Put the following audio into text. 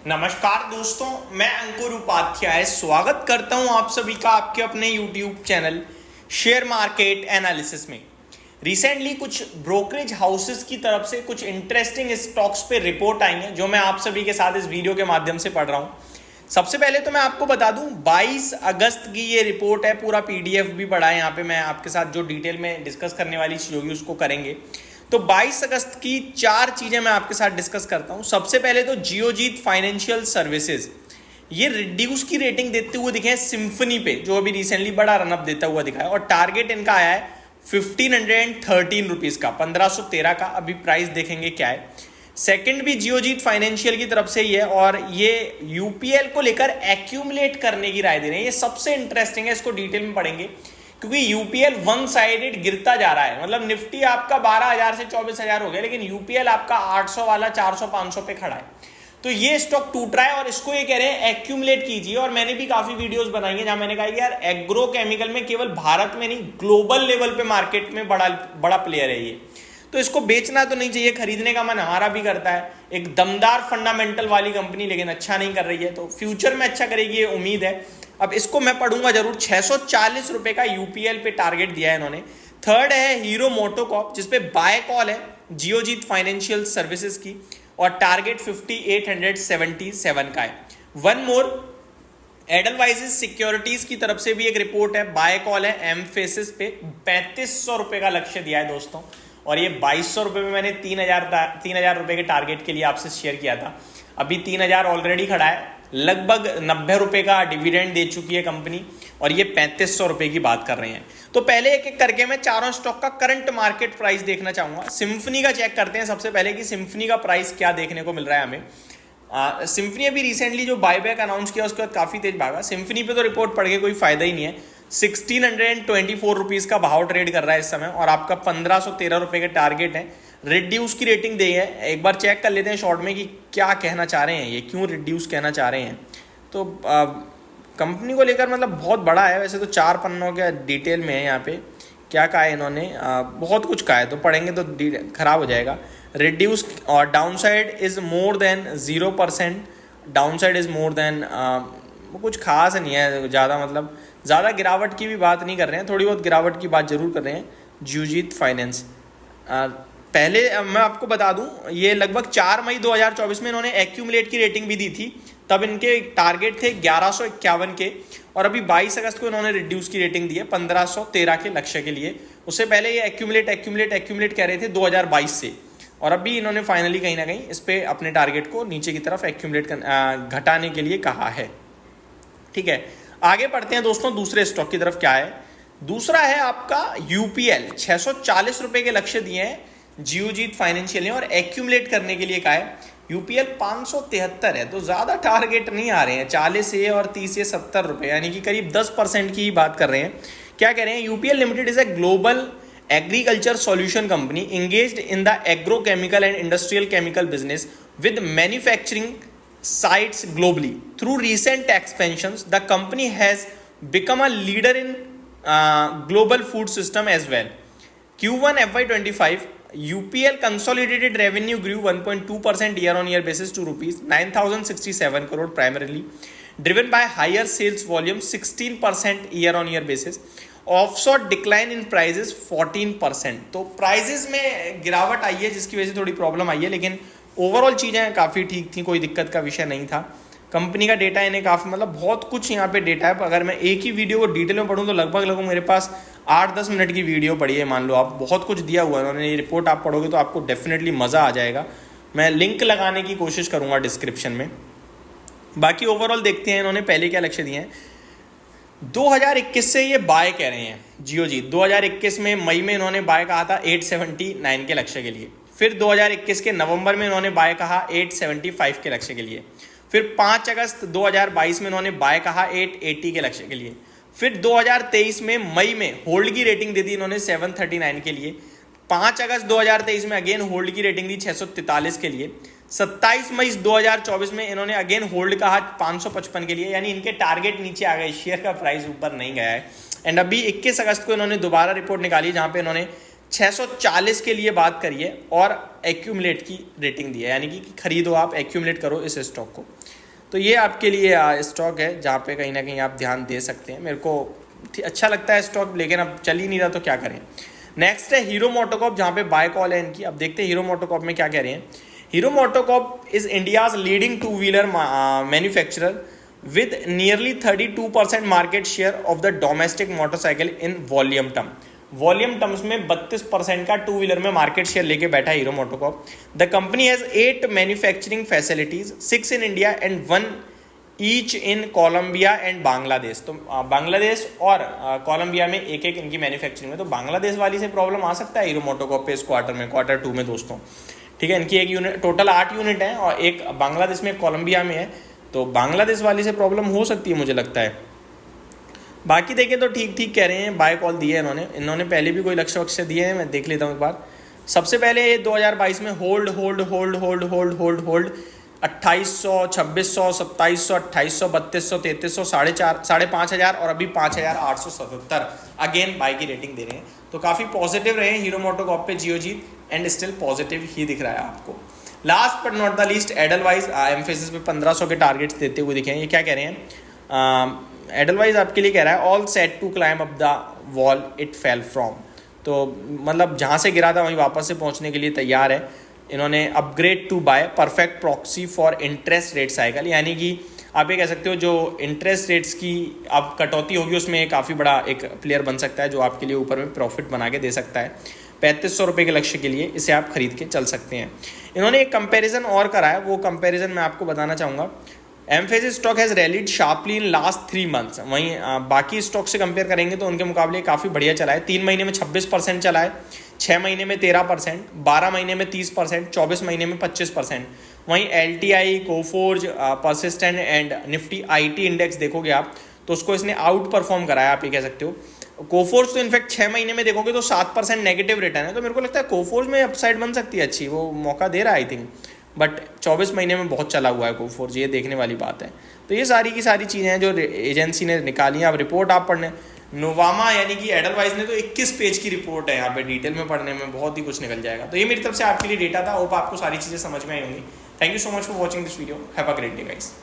नमस्कार दोस्तों, मैं अंकुर उपाध्याय स्वागत करता हूं आप सभी का आपके अपने YouTube channel share market analysis में। रिसेंटली कुछ ब्रोकरेज हाउसेस की तरफ से कुछ इंटरेस्टिंग स्टॉक्स पे रिपोर्ट आई हैं जो मैं आप सभी के साथ इस वीडियो के माध्यम से पढ़ रहा हूं। सबसे पहले तो मैं आपको बता दूं 22 अगस्त की ये रिपोर्ट है, पूरा PDF भी पढ़ा है। यहाँ पे मैं आपके साथ जो डिटेल में डिस्कस करने वाली चीज होगी उसको करेंगे। तो 22 अगस्त की 4 चीजें मैं आपके साथ डिस्कस करता हूं। सबसे पहले तो जियोजीत फाइनेंशियल सर्विसेज ये रिड्यूस की रेटिंग देते हुए दिखे हैं सिम्फनी पे, जो अभी रिसेंटली बड़ा रनअप देता हुआ दिखा है और टारगेट इनका आया है 1513 रुपीज का, 1513 का। अभी प्राइस देखेंगे क्या है। सेकंड भी जियोजीत फाइनेंशियल की तरफ से ही है और ये यूपीएल को लेकर एक्यूमुलेट करने की राय दे रहे हैं। ये सबसे इंटरेस्टिंग है, इसको डिटेल में पढ़ेंगे क्योंकि यूपीएल वन साइडेड गिरता जा रहा है। मतलब निफ्टी आपका 12,000 से 24,000 हो गया, लेकिन यूपीएल आपका 800 वाला 400-500 पे खड़ा है। तो ये स्टॉक टूट रहा है और इसको ये कह रहे हैं एक्यूमुलेट कीजिए। और मैंने भी काफी वीडियोस बनाई है जहां मैंने कहा यार एग्रो केमिकल में केवल भारत में नहीं ग्लोबल लेवल पे मार्केट में बड़ा प्लेयर है ये, तो इसको बेचना तो नहीं चाहिए। खरीदने का मन हमारा भी करता है। एक दमदार फंडामेंटल वाली कंपनी, लेकिन अच्छा नहीं कर रही है, तो फ्यूचर में अच्छा करेगी ये उम्मीद है। अब इसको मैं पढ़ूंगा जरूर। 640 रुपए का यूपीएल पे टारगेट दिया है इन्होंने। थर्ड है हीरो मोटोकॉर्प जिसपे बाय कॉल है जियोजीत फाइनेंशियल सर्विसेज की और टारगेट 5877 का है। वन मोर एडलवाइजेस सिक्योरिटीज की तरफ से भी एक रिपोर्ट है, बाय कॉल है एमफेसिस पे, 3500 रुपए का लक्ष्य दिया है दोस्तों। और ये 2200 रुपए में मैंने 3000 रुपए के टारगेट के लिए आपसे शेयर किया था। अभी 3000 ऑलरेडी खड़ा है। लगभग 90 रुपए का डिविडेंड दे चुकी है कंपनी और ये 3500 रुपए की बात कर रहे हैं। तो पहले एक एक करके मैं चारों स्टॉक का करंट मार्केट प्राइस देखना चाहूंगा। सिम्फनी का चेक करते हैं सबसे पहले कि सिम्फनी का प्राइस क्या देखने को मिल रहा है हमें। सिम्फनी अभी रिसेंटली जो बायबैक अनाउंस किया उसके बाद काफी तेज भागा। सिम्फनी पे तो रिपोर्ट पढ़ के कोई फायदा ही नहीं है। 1624 रुपीज का भाव ट्रेड कर रहा है इस समय और आपका 1513 रुपए के टारगेट है। रिड्यूस की रेटिंग दी है, एक बार चेक कर लेते हैं शॉर्ट में कि क्या कहना चाह रहे हैं, ये क्यों रिड्यूस कहना चाह रहे हैं। तो कंपनी को लेकर मतलब बहुत बड़ा है, वैसे तो 4 पन्नों के डिटेल में है। यहाँ पे क्या कहा है इन्होंने, बहुत कुछ कहा है, तो पढ़ेंगे तो खराब हो जाएगा। रिड्यूस और down side is more than 0%, down side is more than, कुछ खास नहीं है ज़्यादा। मतलब ज़्यादा गिरावट की भी बात नहीं कर रहे हैं, थोड़ी बहुत गिरावट की बात जरूर कर रहे हैं। जियोजीत फाइनेंस पहले मैं आपको बता दूं, ये लगभग 4 मई 2024 में इन्होंने एक्यूमुलेट की रेटिंग भी दी थी। तब इनके टारगेट थे 1151 के और अभी 22 अगस्त को इन्होंने रिड्यूस की रेटिंग दी है 1513 के लक्ष्य के लिए। उससे पहले ये एक्यूमुलेट कह रहे थे 2022 से, और अभी इन्होंने फाइनली कहीं ना कहीं इस पे अपने टारगेट को नीचे की तरफ एक्यूमुलेट घटाने के लिए कहा है। ठीक है, आगे बढ़ते हैं दोस्तों दूसरे स्टॉक की तरफ। क्या है दूसरा, है आपका यूपीएल। 640 रुपए के लक्ष्य दिए हैं जियोजीत फाइनेंशियल ने और एक्यूमुलेट करने के लिए कहा है। यूपीएल 573 है, तो ज्यादा टारगेट नहीं आ रहे हैं। 40 है और 30 से 70 रुपए, यानी कि करीब 10% की ही बात कर रहे हैं। क्या कह रहे हैं, UPL limited is a global agriculture solution company engaged in the agrochemical and industrial chemical business with manufacturing sites globally. Through recent expansions, the company has become a leader in global food system as well. Q1 FY25 UPL consolidated revenue grew 1.2% year-on-year basis to rupees 9,067 crore, primarily driven by higher sales volume 16% year-on-year basis. ऑफशॉट decline in prices 14%। तो prices में गिरावट आई है जिसकी वजह से थोड़ी problem आई है, लेकिन ओवरऑल चीज़ें काफ़ी ठीक थी, कोई दिक्कत का विषय नहीं था। कंपनी का डेटा इन्हें काफ़ी मतलब बहुत कुछ यहाँ पे डेटा है। अगर मैं एक ही वीडियो को डिटेल में पढ़ूँ तो लगभग मेरे पास 8-10 मिनट की वीडियो पड़ी है। मान लो आप, बहुत कुछ दिया हुआ है उन्होंने। ये रिपोर्ट आप पढ़ोगे तो आपको डेफिनेटली मज़ा आ जाएगा। मैं लिंक लगाने की कोशिश करूँगा डिस्क्रिप्शन में। बाकी ओवरऑल देखते हैं इन्होंने पहले क्या लक्ष्य दिए हैं। 2021 से ये बाय कह रहे हैं जियोजीत। 2021 में मई में इन्होंने बाय कहा था 879 के लक्ष्य के लिए। फिर 2021 के नवंबर में इन्होंने बाय कहा 875 के लक्ष्य के लिए। फिर 5 अगस्त 2022 में इन्होंने बाय कहा 880 के लक्ष्य के लिए। फिर 2023 में मई में होल्ड की रेटिंग दे दी इन्होंने 739 के लिए। 5 अगस्त 2023 में अगेन होल्ड की रेटिंग दी 643 के लिए। 27 मई 2024 में इन्होंने अगेन होल्ड कहा 555 के लिए, यानी इनके टारगेट नीचे आ गए, शेयर का प्राइस ऊपर नहीं गया है। एंड अभी 21 अगस्त को इन्होंने दोबारा रिपोर्ट निकाली जहां पे इन्होंने 640 के लिए बात करी है और एक्यूमुलेट की रेटिंग दी है, यानी कि खरीदो आप, एक्यूमुलेट करो इस स्टॉक को। तो ये आपके लिए स्टॉक है जहाँ पे कहीं ना कहीं आप ध्यान दे सकते हैं। मेरे को अच्छा लगता है स्टॉक, लेकिन अब चल ही नहीं रहा तो क्या करें। नेक्स्ट है हीरो मोटोकॉर्प, जहाँ पे बाय कॉल है इनकी। अब देखते हैं हीरो मोटोकॉर्प में क्या कह रहे हैं। Hero MotoCorp is India's leading two wheeler manufacturer with nearly 32% market share of the domestic motorcycle in volume term। Volume terms में 32% का टू व्हीलर में मार्केट शेयर लेके बैठा है Hero MotoCorp. The company has 8 manufacturing facilities, 6 in India and 1 each in Colombia and Bangladesh. तो बांग्लादेश और Colombia में एक एक इनकी मैन्युफैक्चरिंग में। तो बांग्लादेश वाली से प्रॉब्लम आ सकता है हीरो मोटोकॉर्प पे इस क्वार्टर 2 में दोस्तों, ठीक है। इनकी एक यूनिट, टोटल 8 यूनिट है और एक बांग्लादेश में, कोलंबिया में है, तो बांग्लादेश वाली से प्रॉब्लम हो सकती है मुझे लगता है। बाकी देखें तो ठीक ठीक कह रहे हैं, बाय कॉल दिए इन्होंने पहले भी कोई लक्ष्य वक्ष्य दिए हैं, मैं देख लेता हूँ एक बार। सबसे पहले 2022 में होल्ड 2800, 2600, 2700, 2800, 3200, 3300, 4500 और अभी 5877 अगेन बाय की रेटिंग दे रहे हैं। तो काफ़ी पॉजिटिव रहे हीरो मोटोकॉर्प पे जियोजीत, एंड स्टिल पॉजिटिव ही दिख रहा है आपको। Last but not the least Edelweiss emphasis पे 1500 के टारगेट्स देते हुए दिखे हैं। ये क्या कह रहे हैं, एडलवाइज आपके लिए कह रहा है all set to climb up the wall it fell from. तो मतलब जहाँ से गिरा था वहीं वापस से पहुँचने के लिए तैयार है। इन्होंने upgrade to buy perfect proxy for interest rate cycle, यानी कि आप ये कह सकते हो जो इंटरेस्ट रेट्स की अब कटौती होगी उसमें काफ़ी बड़ा एक प्लेयर बन सकता है जो आपके लिए ऊपर में प्रॉफिट बना के दे सकता है। 3500 रुपये के लक्ष्य के लिए इसे आप खरीद के चल सकते हैं। इन्होंने एक कंपैरिजन और करा है, वो कंपैरिजन मैं आपको बताना चाहूँगा। Emphasis stock has rallied sharply in last 3 months. वहीं बाकी स्टॉक से कंपेयर करेंगे तो उनके मुकाबले काफ़ी बढ़िया चला है। 3 महीने में 26% चला है, 6 महीने में 13%, 12 महीने में 30%, 24 महीने में 25%। वहीं LTI, Coforge, persistent and Nifty IT index देखोगे आप तो उसको इसने आउट परफॉर्म कराया, आप ये कह सकते हो। कोफोर्ज तो इनफैक्ट 6 महीने में देखोगे तो 7% नेगेटिव रिटर्न है। तो मेरे को लगता है कोफोर्ज में अपसाइड बन सकती है अच्छी, वो मौका दे रहा है आई थिंक। बट 24 महीने में बहुत चला हुआ है कोफोर्ज, ये देखने वाली बात है। तो ये सारी की सारी चीज़ें हैं जो एजेंसी ने निकाली हैं। अब रिपोर्ट आप पढ़ने, नोवामा यानी कि एडलवाइज ने तो 21 पेज की रिपोर्ट है, यहाँ पे डिटेल में पढ़ने में बहुत ही कुछ निकल जाएगा। तो ये मेरी तरफ से आपके लिए डेटा था, होप आपको सारी चीज़ें समझ में आई होंगी। Thank you so much for watching this video, have a great day guys.